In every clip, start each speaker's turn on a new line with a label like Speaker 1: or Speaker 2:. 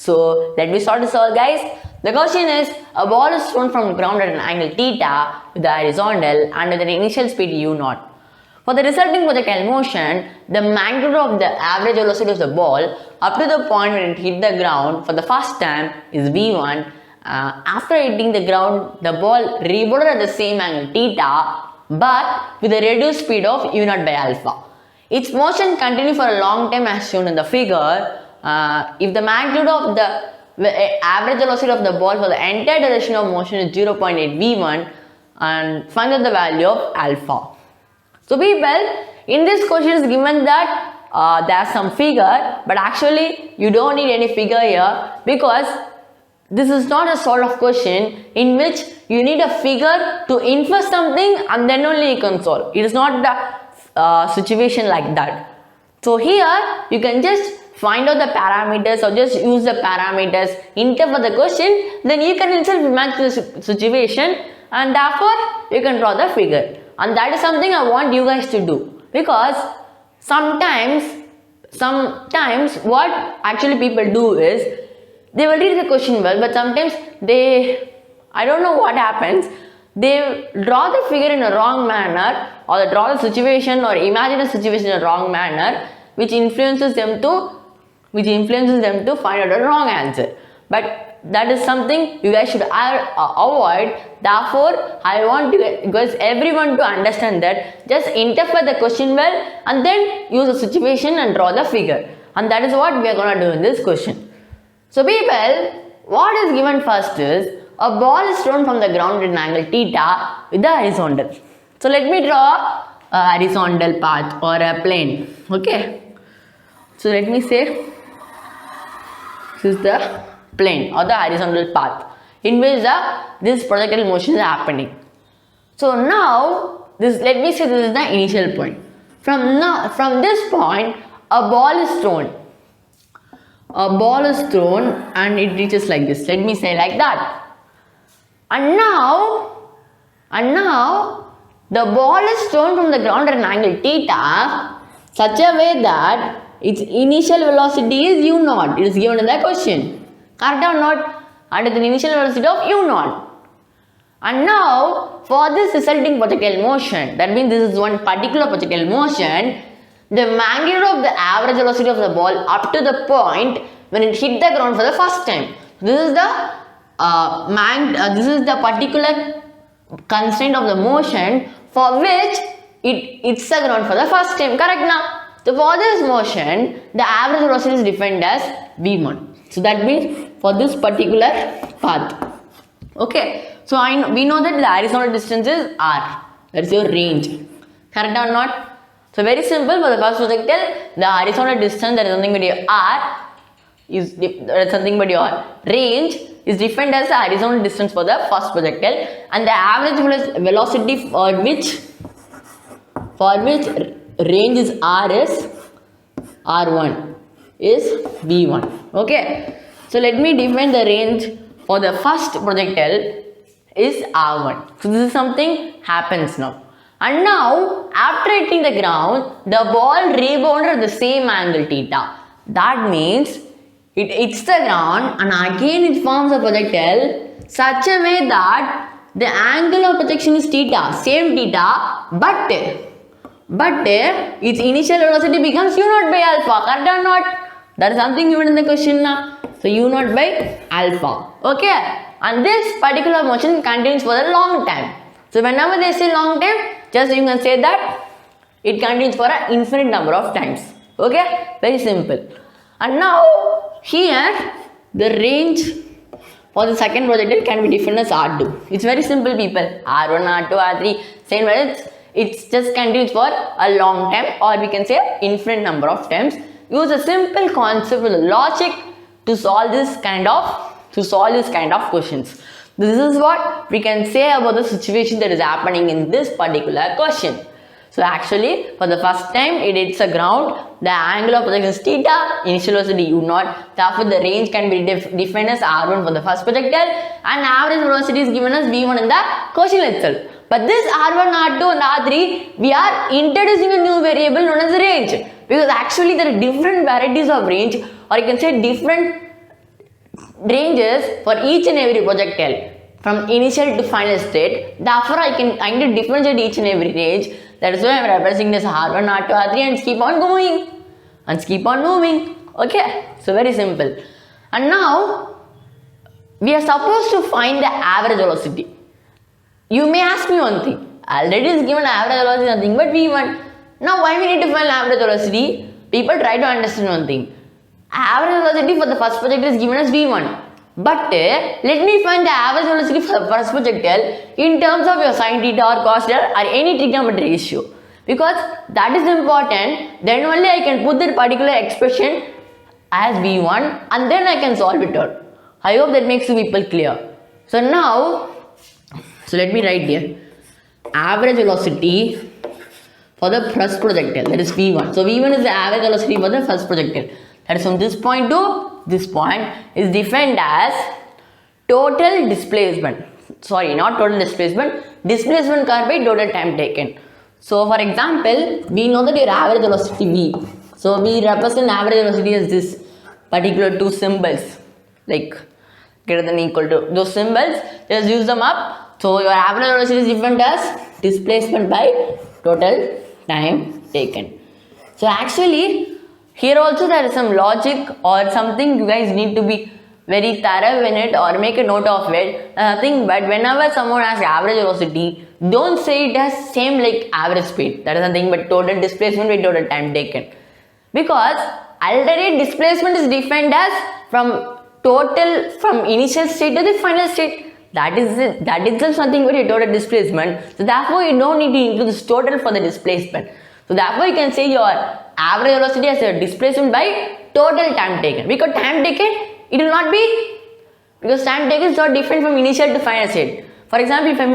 Speaker 1: So let me start this all, guys. The question is, a ball is thrown from the ground at an angle theta with the horizontal and with an initial speed u0. For the resulting projectile motion, the magnitude of the average velocity of the ball up to the point when it hit the ground for the first time is v1. After hitting the ground, the ball rebounded at the same angle theta but with a reduced speed of u0 by alpha. Its motion continued for a long time as shown in the figure. If the magnitude of the average velocity of the ball for the entire duration of motion is 0.8 v1 and find out the value of alpha. So people, in this question is given that there is some figure, but actually you don't need any figure here because this is not a sort of question in which you need a figure to infer something and then only you can solve. It is not the situation like that. So here you can just find out the parameters or just use the parameters, interpret the question, then you can itself imagine the situation and therefore you can draw the figure. And that is something I want you guys to do, because sometimes what actually people do is they will read the question well, but sometimes I don't know what happens, they draw the figure in a wrong manner or they draw the situation or imagine a situation in a wrong manner which influences them to find out a wrong answer. But that is something you guys should avoid. Therefore, I want you guys, everyone to understand that just interpret the question well and then use the situation and draw the figure. And that is what we are going to do in this question. So people, what is given first is a ball is thrown from the ground at an angle theta with the horizontal. So let me draw a horizontal path or a plane. Okay. So let me say this is the plane or the horizontal path in which this projectile motion is happening. So now let me say this is the initial point. From this point a ball is thrown. A ball is thrown and it reaches like this. Let me say like that. And now the ball is thrown from the ground at an angle theta such a way that its initial velocity is u0. It is given in the question. Correct or not? And the initial velocity of u0. And now for this resulting projectile motion, that means this is one particular projectile motion, the magnitude of the average velocity of the ball up to the point when it hit the ground for the first time. This is the particular constraint of the motion for which it hits the ground for the first time. Correct now? So for this motion, the average velocity is defined as v1. So that means for this particular path. Okay. So we know that the horizontal distance is r. That is your range. Correct or not? So very simple. For the first projectile, the horizontal distance, that is something but your r, is something but your range is defined as the horizontal distance for the first projectile, and the average velocity for which range is r is r1 is v1. Okay. So let me define the range for the first projectile is r1. So this is something happens now. And now, after hitting the ground, the ball rebounded at the same angle theta. That means it hits the ground and again it forms a projectile such a way that the angle of projection is theta, same theta, but its initial velocity becomes u0 by alpha. Correct or not? That is something given in the question now. So u0 by alpha. Okay. And this particular motion continues for a long time. So whenever they say long time, just you can say that it continues for an infinite number of times. Okay, very simple. And now here the range for the second projectile can be defined as r2. It's very simple, people. r1, r2, r3, same way it's just continues for a long time, or we can say infinite number of times. Use a simple concept with logic to solve this kind of questions. This is what we can say about the situation that is happening in this particular question. So actually, for the first time it hits the ground, the angle of projection is theta, initial velocity u0, therefore the range can be defined as r1 for the first projectile, and average velocity is given as v1 in the question itself. But this r1, r2 and r3, we are introducing a new variable known as range, because actually there are different varieties of range, or you can say different ranges for each and every projectile from initial to final state. Therefore, I can differentiate each and every range. That is why I am representing this R1, R2, R3 and keep on going and keep on moving. Okay, so very simple. And now we are supposed to find the average velocity. You may ask me one thing. Already is given average velocity nothing but v1. Now why we need to find average velocity? People try to understand one thing. Average velocity for the first projectile is given as v1. But let me find the average velocity for the first projectile in terms of your sin theta or cos theta or any trigonometry ratio. Because that is important. Then only I can put that particular expression as v1 and then I can solve it out. I hope that makes you people clear. So now, let me write here. Average velocity for the first projectile, that is v1. So v1 is the average velocity for the first projectile. That is from this point to this point is defined as total displacement. Sorry, not total displacement. Displacement covered by total time taken. So for example, we know that your average velocity v. So we represent average velocity as this particular two symbols, like greater than equal to those symbols. Just use them up. So your average velocity is defined as displacement by total time taken. So actually here also there is some logic or something you guys need to be very thorough in it or make a note of it. Nothing but whenever someone asks average velocity, don't say it as same like average speed. That is nothing but total displacement by total time taken. Because already displacement is defined as from initial state to the final state. That is just nothing but a total displacement. So therefore you don't need to include this total for the displacement. So therefore you can say your average velocity as a displacement by total time taken. Because time taken, it will not be, because time taken is not different from initial to final state. For example, if I am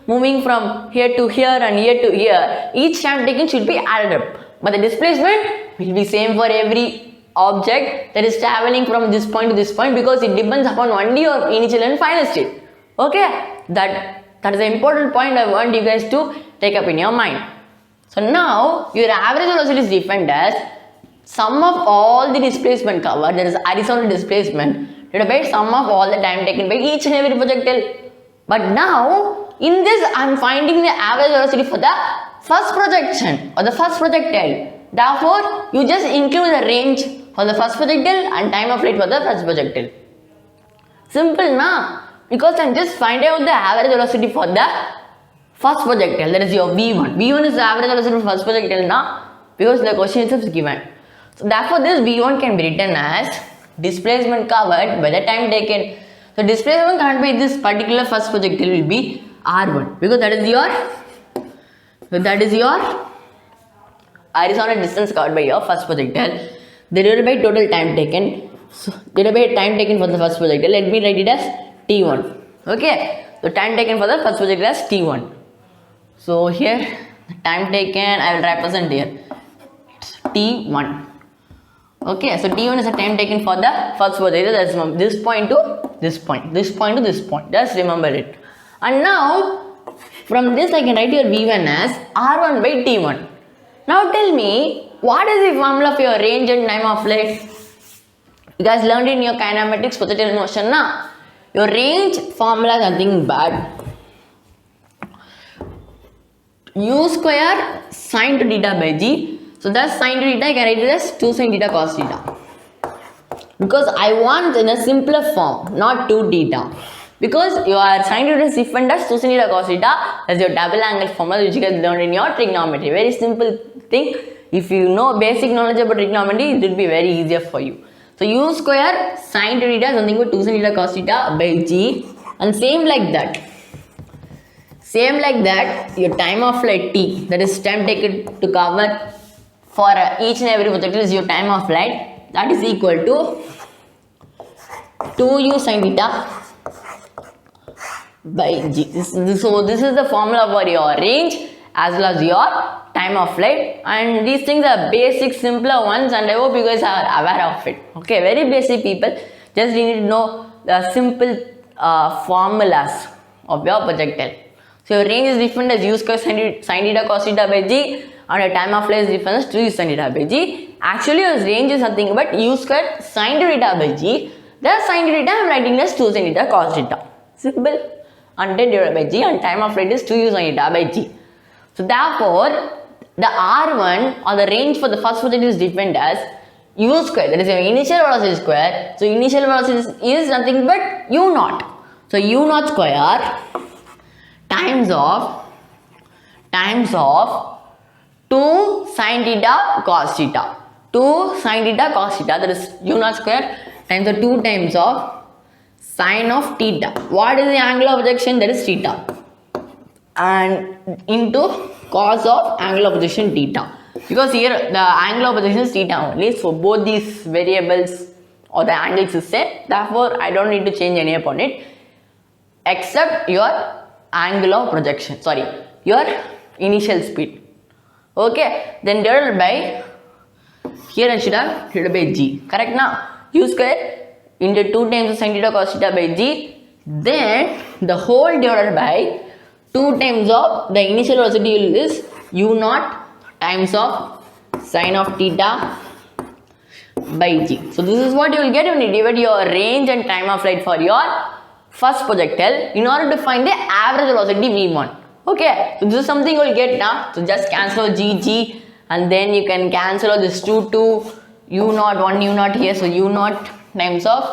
Speaker 1: moving from here to here and here to here, each time taken should be added up. But the displacement will be same for every object that is traveling from this point to this point, because it depends upon only your initial and final state. Okay, that is an important point I want you guys to take up in your mind. So now your average velocity is defined as sum of all the displacement covered, that is horizontal displacement, divided by sum of all the time taken by each and every projectile. But now in this I am finding the average velocity for the first projection or the first projectile. Therefore you just include the range for the first projectile and time of flight for the first projectile. Simple na? Because I am just finding out the average velocity for the first projectile, that is your v1. v1 is the average velocity for first projectile now, because the question itself is given. So therefore this v1 can be written as displacement covered by the time taken. So displacement covered by this particular first projectile will be r1, because that is your horizontal distance covered by your first projectile, divided by total time taken. So divided by time taken for the first projectile, let me write it as t1. Okay, so time taken for the first projectile as t1. So here the time taken I will represent here, it's t1. Okay, so t1 is the time taken for the first projectile, that is from this point to this point, this point to this point. Just remember it. And now from this I can write your v1 as r1 by t1. Now tell me, what is the formula for your range and time of flight? You guys learned in your kinematics projectile motion na? Your range formula is nothing but u square sin to theta by g. So that's sin to theta, I can write it as 2 sin theta cos theta. Because I want in a simpler form, not 2 theta. Because your sin to theta is defined as 2 sin theta cos theta, as your double angle formula which you guys learned in your trigonometry. Very simple thing. If you know basic knowledge about trigonometry, it will be very easier for you. So u square sin to theta is nothing but 2 sin theta cos theta by g, and same like that, your time of flight t, that is time taken to cover for each and every projectile is your time of flight, that is equal to 2u sin theta by g. So this is the formula for your range as well as your time of flight, and these things are basic simpler ones, and I hope you guys are aware of it. Okay, very basic people, just need to know the simple formulas of your projectile. So your range is defined as u square sin theta cos theta by g, and your time of flight is defined as 2u sin theta by g. Actually your range is nothing but u square sin theta by g. The sin theta I am writing as 2 sin theta cos theta. Simple. 100 divided by g and time of flight is 2u sin theta by g. So therefore, the R1 or the range for the first project is defined as u square, that is your initial velocity square. So initial velocity is nothing but u naught. So u naught square times of 2 sin theta cos theta. 2 sin theta cos theta, that is u naught square times the 2 times of sin of theta. What is the angle of projection? That is theta. And into cos of angle of projection theta. Because here the angle of projection is theta only. So both these variables or the angles is same. Therefore, I don't need to change any upon it. Except your angle of projection. Sorry, your initial speed. Okay. Then divided by, here I should have divided by g. Correct now? U square into 2 times of sin theta cos theta by g. Then the whole divided by 2 times of the initial velocity is u naught times of sin of theta by g. So this is what you will get when you divide your range and time of flight for your first projectile in order to find the average velocity v1. Okay, so this is something you will get now. So just cancel g and then you can cancel all this 2 u naught, 1 u naught here. So u naught times of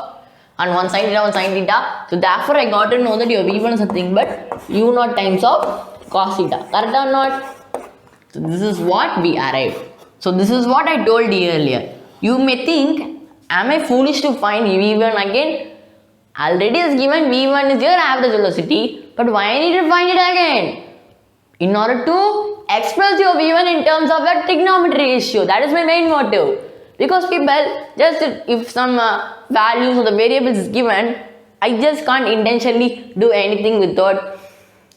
Speaker 1: and 1 sin theta, 1 sin theta. So therefore I got to know that your v1 is nothing but u naught times of cos theta. Correct or not? So this is what we arrived. So this is what I told you earlier. You may think, am I foolish to find v1 again? Already is given v1 is your average velocity, but why I need to find it again? In order to express your v1 in terms of the trigonometry ratio. That is my main motive. Because people, just if some values or the variables is given, I just can't intentionally do anything without.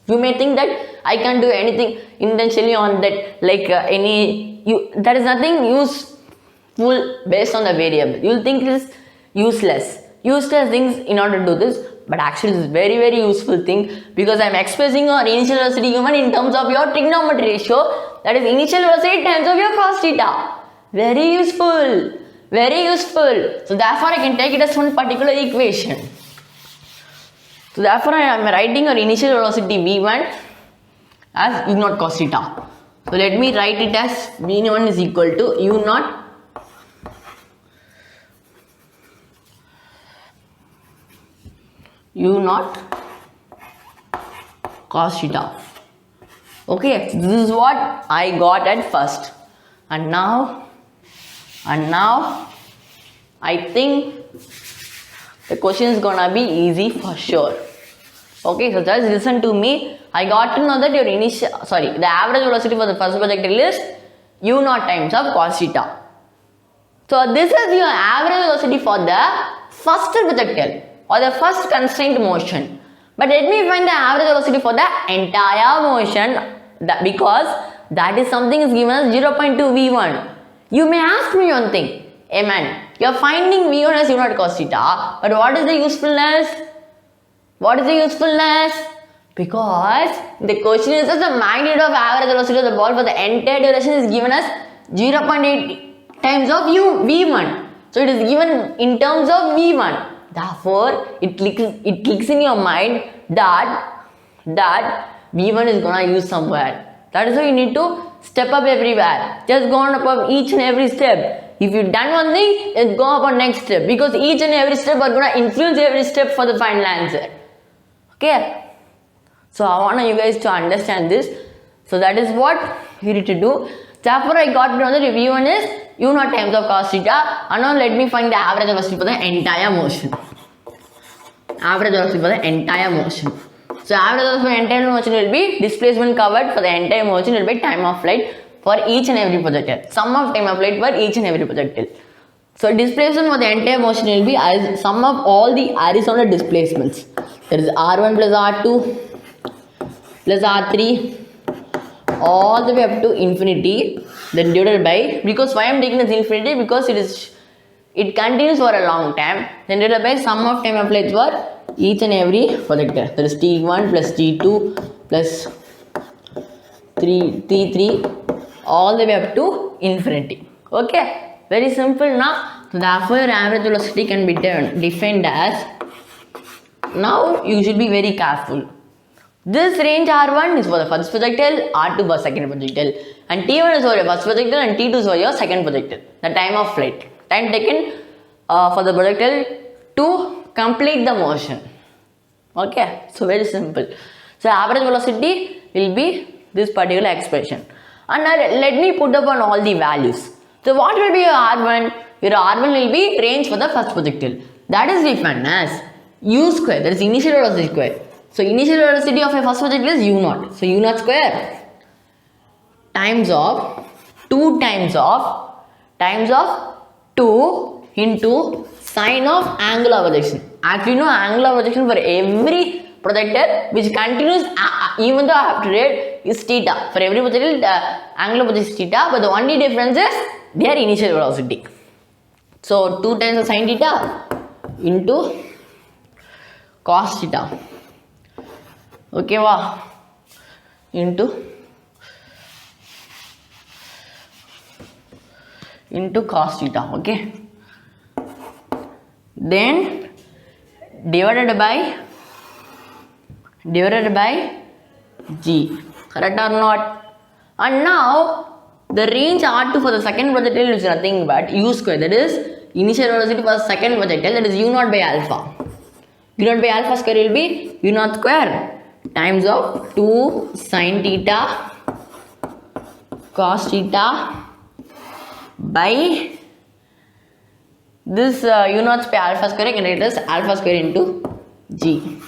Speaker 1: You may think that I can't do anything intentionally on that, like there is nothing useful based on the variable. You will think it is useless things in order to do this, but actually it is very very useful thing because I am expressing your initial velocity given in terms of your trigonometry ratio, that is initial velocity times of your cos theta. Very useful, very useful. So therefore I can take it as one particular equation. So therefore I am writing your initial velocity v1 as u naught cos theta. So let me write it as v1 is equal to u naught cos theta. Okay, so this is what I got at first, and now I think the question is gonna be easy for sure. Okay, so just listen to me. I got to know that your the average velocity for the first projectile is u naught times of cos theta. So this is your average velocity for the first projectile or the first constrained motion. But let me find the average velocity for the entire motion, because that is something is given as 0.2 v1. You may ask me one thing, hey man, you are finding v1 as u naught cos theta, but what is the usefulness? What is the usefulness? Because the question is that the magnitude of average velocity of the ball for the entire duration is given as 0.8 times of v1. So it is given in terms of v1. Therefore, it clicks in your mind that v1 is gonna use somewhere. That is why you need to step up everywhere. Just go on up each and every step. If you done one thing, just go up on next step, because each and every step are gonna influence every step for the final answer. Okay. So I want you guys to understand this. So that is what you need to do. Therefore, I got to know that v1 is u naught times of cos theta, and now let me find the average velocity for the entire motion. Average velocity for the entire motion. So average velocity for the entire motion will be displacement covered for the entire motion will be time of flight for each and every projectile. Sum of time of flight for each and every projectile. So displacement for the entire motion will be as sum of all the horizontal displacements. There is R1 plus R2 plus R3 all the way up to infinity, then divided by, because why I am taking as infinity, because it continues for a long time, then divided by sum of time of flight for each and every projectile. There is T1 plus T2 plus T3 all the way up to infinity. Okay, very simple now. Therefore, your average velocity can be defined as, now you should be very careful. This range R1 is for the first projectile, R2 for second projectile, and T1 is for your first projectile and T2 is for your second projectile. The time of flight, time taken for the projectile to complete the motion. Okay, so very simple. So average velocity will be this particular expression. And now let me put up on all the values. So what will be your R1? Your R1 will be range for the first projectile. That is defined as U square, that is initial velocity square. So initial velocity of a first projectile is U0. So U0 square times of 2 into sine of angular projection. Actually, no, angular projection for every projectile which continues, even though I have to read, is theta. For every projectile, the angular projection is theta, but the only difference is their initial velocity. So 2 times of sine theta into cos theta. Okay, wow. Into cos theta. Okay. Then divided by G. Correct or not? And now the range R2 for the second projectile is nothing but U square. That is initial velocity for the second projectile. That is U0 by alpha. U0 by alpha square will be U0 square times of 2 sin theta cos theta by this U0 by alpha square, and it is alpha square into G.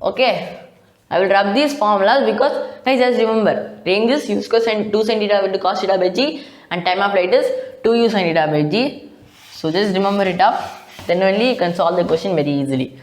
Speaker 1: Okay, I will rub these formulas because guys, just remember, range is U square 2 sin theta into cos theta by G, and time of flight is 2U sin theta by G. So just remember it up, then only you can solve the question very easily.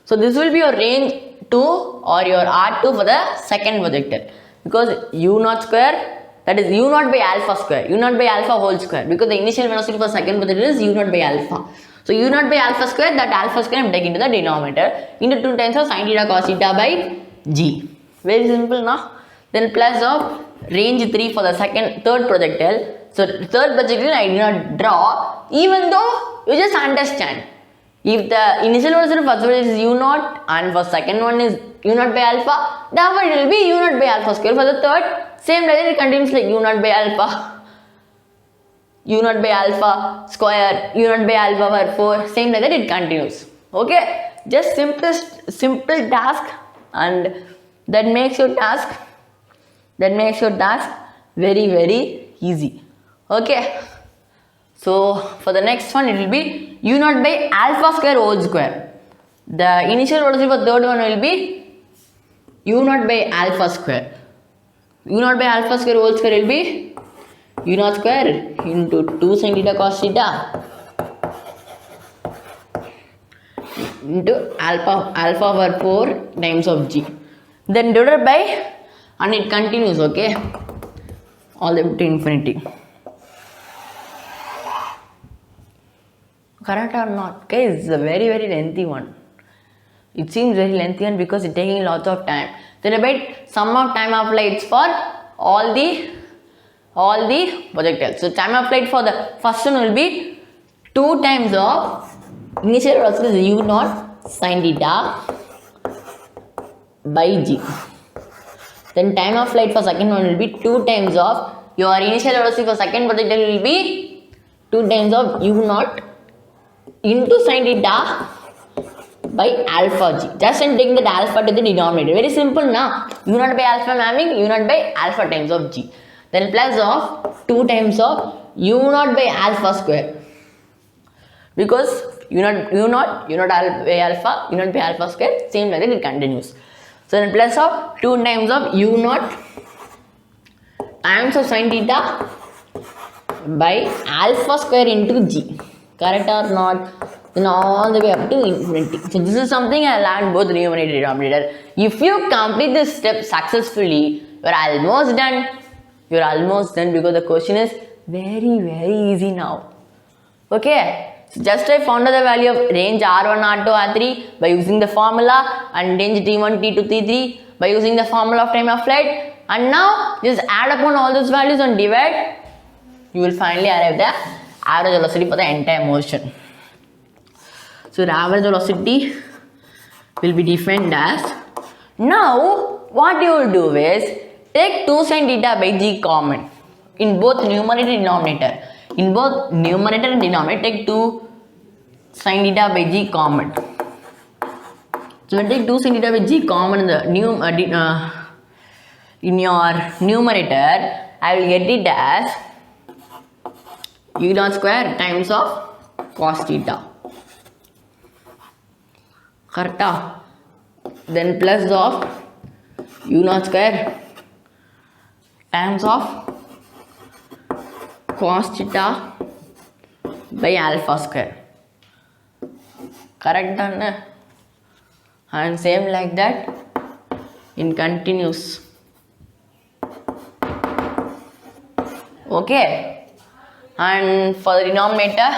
Speaker 1: So this will be your range 2 or your R2 for the second projectile, because U0 square, that is U0 by alpha square, U0 by alpha whole square, because the initial velocity for second projectile is U0 by alpha. So U0 by alpha square, that alpha square I am taking to the denominator into 2 times of sin theta cos theta by G. Very simple now. Then plus of range 3 for the third projectile. So third projectile I did not draw, even though you just understand. If the initial velocity first one is U0 and for second one is U0 by alpha, therefore it will be U0 by alpha square. For the third, same like it continues like U0 by alpha, U0 by alpha square, U0 by alpha power 4, same like that it continues. Okay, just simple task, and that makes your task very easy. Okay. So for the next one, it will be U0 by alpha square whole square. The initial velocity for third one will be U0 by alpha square. U0 by alpha square whole square will be U0 square into 2 sin theta cos theta into alpha over 4 times of G. Then divided by, and it continues, okay, all the way to infinity. Correct or not? Guys, it's a very lengthy one. It seems very lengthy one because it's taking lots of time. Then about sum of time of flights for all the projectiles. So time of flight for the first one will be 2 times of initial velocity is U0 sin theta by G. Then time of flight for second one will be 2 times of your initial velocity for second projectile will be 2 times of U0 into sin theta by alpha G. Just I'm taking that alpha to the denominator. Very simple now. U0 by alpha I'm having U0 by alpha times of G. Then plus of 2 times of U0 by alpha square. Because U0 by alpha square, same like that it continues. So then plus of 2 times of U0 times of sin theta by alpha square into G. Correct or not? Then all the way up to infinity. So this is something I learned both numerator and denominator. If you complete this step successfully, you're almost done. You're almost done because the question is very easy now. Okay. So just I found out the value of range R1, R2, R3 by using the formula, and range T1, T2, T3 by using the formula of time of flight. And now just add upon all those values and divide. You will finally arrive the average velocity for the entire motion. So the average velocity will be defined as, now what you will do is take 2 sin theta by g common in both numerator and denominator. In both numerator and denominator, take 2 sin theta by g common. So when take 2 sin theta by g common in the in your numerator, I will get it as u naught square times of cos theta. Correct? Then plus of u naught square times of cos theta by alpha square. Correct done? And same like that in continuous. Okay. And for the denominator,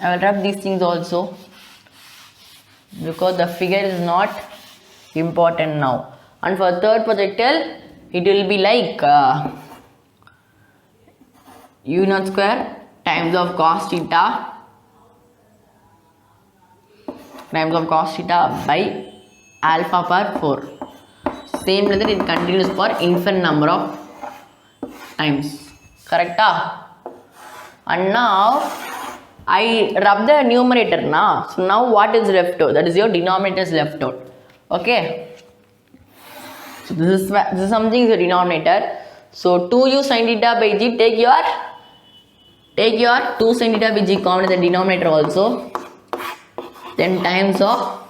Speaker 1: I will wrap these things also, because the figure is not important now. And for third projectile, it will be like u naught square times of cos theta by alpha power 4. Same like that it continues for infinite number of times. Correct? And now I rub the numerator now. So now what is left out? That is your denominator is left out. Okay. So this is something is your denominator. So 2u sin theta by g, take your 2 sin theta by g common in the denominator also. Then times of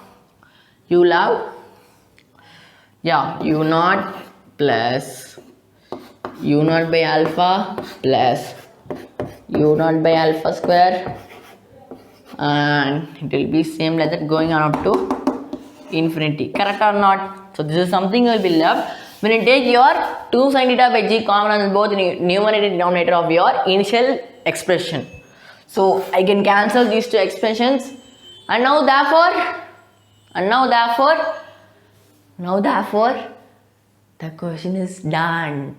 Speaker 1: you will have u naught plus u naught by alpha plus u naught by alpha square, and it will be same like that going on up to infinity. Correct or not? So this is something will be left when you take your 2 sin theta by g common on both numerator and denominator of your initial expression. So I can cancel these two expressions, and now therefore the question is done.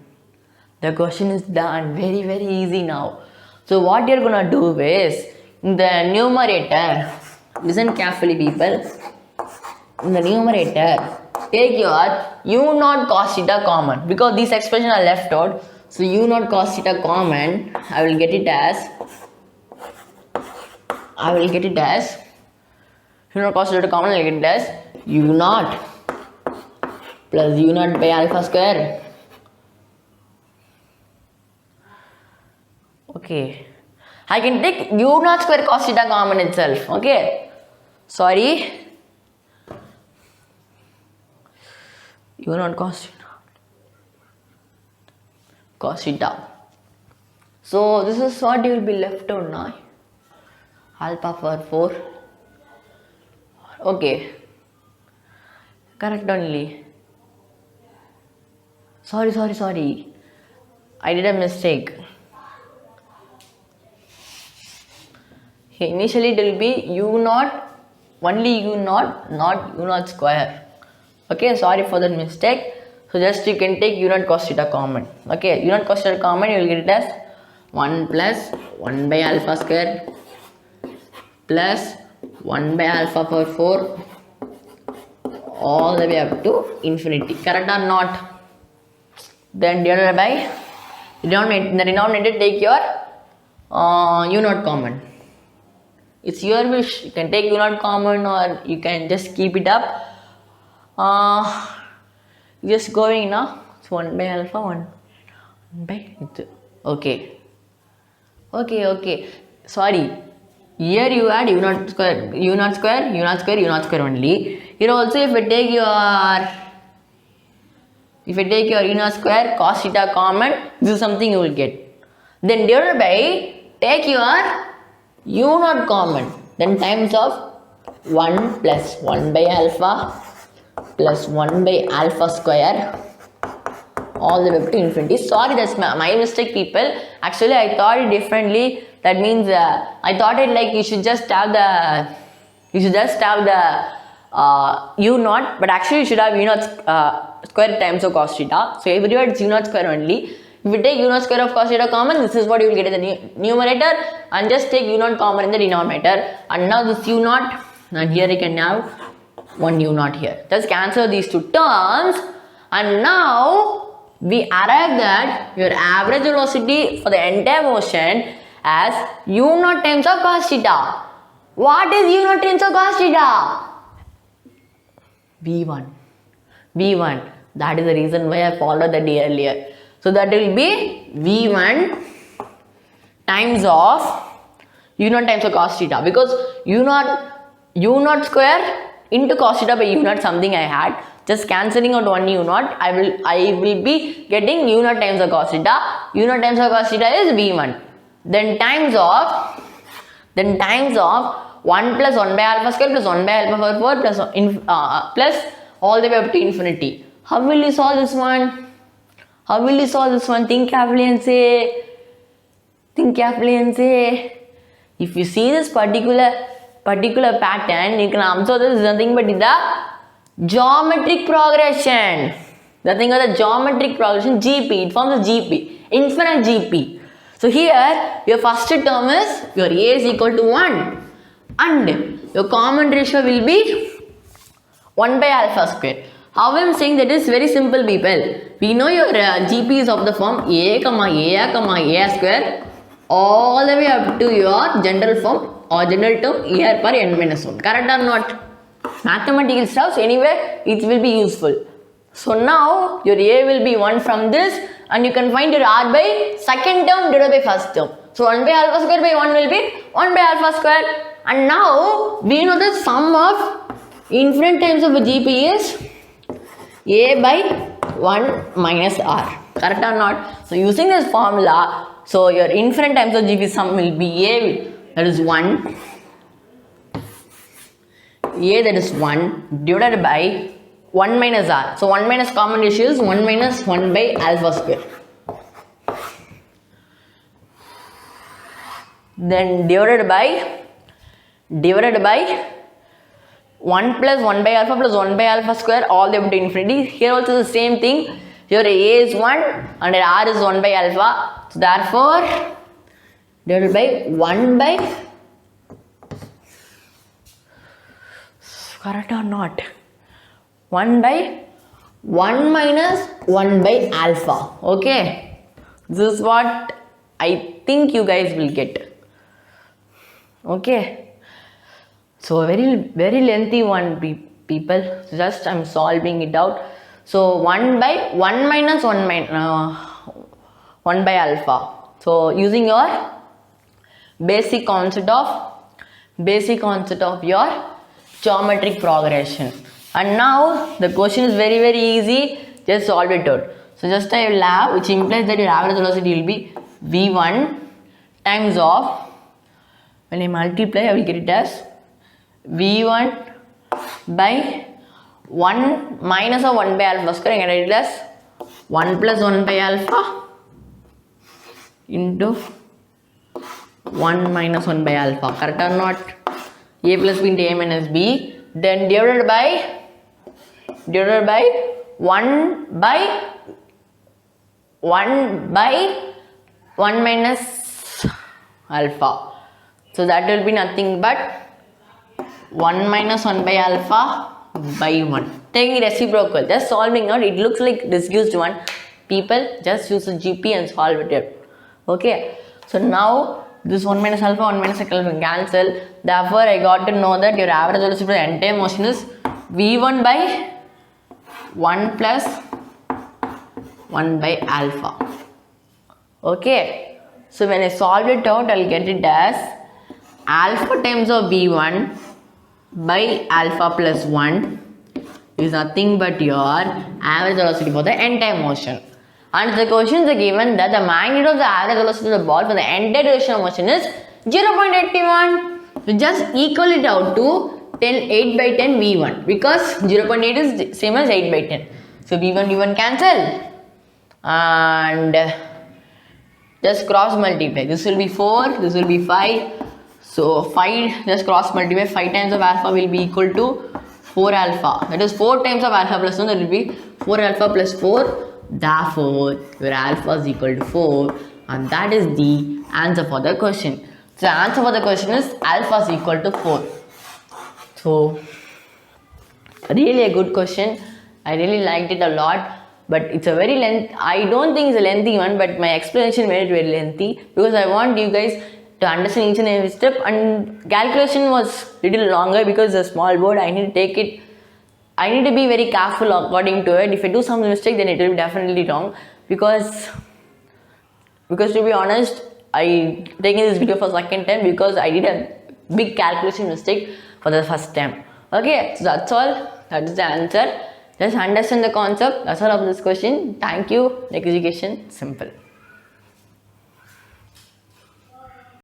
Speaker 1: The question is done. Very, very easy now. So what you're gonna do is, in the numerator, listen carefully people, in the numerator, take your u naught cos theta common, because these expressions are left out. So u naught cos theta common, I will get it as u naught cos theta common, I will get it as u naught plus u naught by alpha square. Okay, I can take u naught square cos theta common itself. Okay, sorry, u naught cos theta. So this is what you will be left out now. Alpha power 4. Okay, correct only. Sorry, I did a mistake. Initially it will be u naught, only u naught, not u naught square. Okay, sorry for that mistake. So just you can take u naught cos theta common. Okay, u naught cos theta common, you will get it as 1 plus 1 by alpha square plus 1 by alpha power 4 all the way up to infinity. Correct or not? Then divided by the denominator, take your u naught common. It's your wish. You can take u naught common, or you can just keep it up. Just going now. So 1 by alpha, 1 by 2. Okay. Sorry. Here you add u naught square only. Here also, if I take your u naught square cos theta common, this is something you will get. Then divided by, take your u naught common, then times of 1 plus 1 by alpha plus 1 by alpha square all the way up to infinity. Sorry, that's my mistake people. Actually I thought it differently. That means I thought it like you should just have the u naught, but actually you should have u naught square times of cos theta. So everywhere it's u naught square only. If you take u0 square of cos theta common, this is what you will get in the numerator, and just take u0 common in the denominator. And now this u0, and here you can have one u0 here. Just cancel these two terms, and now we arrived at your average velocity for the entire motion as u0 times of cos theta. What is u0 times of cos theta? V1. That is the reason why I followed that earlier. So that will be V1 times of u0 times of cos theta, because u0 square into cos theta by u0 something I had. Just cancelling out one u0, I will be getting u0 times of cos theta. u0 times of cos theta is V1. Then times of 1 plus 1 by alpha square plus 1 by alpha power 4 plus all the way up to infinity. How will you solve this one? Think carefully and say. If you see this particular pattern, you can observe this is nothing but the geometric progression. Nothing but the geometric progression, GP. It forms a GP, infinite GP. So here, your first term is your A is equal to 1, and your common ratio will be 1 by alpha square. How I am saying that is very simple, people. We know your GP is of the form A, square all the way up to your general form or general term A per n minus 1. Correct or not? Mathematical stuff, anyway, it will be useful. So now your A will be 1 from this, and you can find your R by second term divided by first term. So 1 by alpha square by 1 will be 1 by alpha square. And now we know the sum of infinite times of a GP is A by 1 minus R. Correct or not? So using this formula, so your infinite times of GP sum will be A, that is 1. A, that is 1 divided by 1 minus R. So 1 minus common ratio is 1 minus 1 by alpha square. Then divided by 1 plus 1 by alpha plus 1 by alpha square all the way to infinity. Here also the same thing. Here A is 1 and R is 1 by alpha. So therefore, divided by 1 by, correct or not? 1 by 1 minus 1 by alpha. Okay. This is what I think you guys will get. Okay. So very lengthy one, people. Just I'm solving it out. So 1 by 1 minus 1 by alpha. So using your basic concept of your geometric progression. And now the question is very easy. Just solve it out. So just I will have, which implies that your average velocity will be V1 times of, when I multiply I will get it as V1 by 1 minus of 1 by alpha square. I can write it as 1 plus 1 by alpha into 1 minus 1 by alpha. Correct or not? A plus B into A minus B. Then divided by 1 by 1 minus alpha. So that will be nothing but 1 minus 1 by alpha by 1. Taking reciprocal, just solving out. It looks like disguised one. People just use the GP and solve it. Okay. So now this 1 minus alpha, 1 minus alpha will cancel. Therefore, I got to know that your average velocity for the entire motion is V1 by 1 plus 1 by alpha. Okay. So when I solve it out, I'll get it as alpha times of V1 by alpha plus 1 is nothing but your average velocity for the entire motion. And the questions are given that the magnitude of the average velocity of the ball for the entire duration of motion is 0.81. So just equal it out to 8 by 10 V1, because 0.8 is same as 8 by 10. So V1 cancel and just cross multiply. This will be 4, this will be 5. So 5, just cross multiply, 5 times of alpha will be equal to 4 alpha. That is 4 times of alpha plus 1, that will be 4 alpha plus 4. therefore your alpha is equal to 4, and that is the answer for the question. So the answer for the question is alpha is equal to 4. So really a good question. I really liked it a lot, but it's a very I don't think it's a lengthy one, but my explanation made it very lengthy because I want you guys to understand each and every step, and calculation was little longer because it's a small board. I need to take it. I need to be very careful according to it. If I do some mistake, then it will be definitely wrong because to be honest, I taking this video for second time because I did a big calculation mistake for the first time. Okay, so that's all. That is the answer. Just understand the concept. That's all of this question. Thank you. Education simple.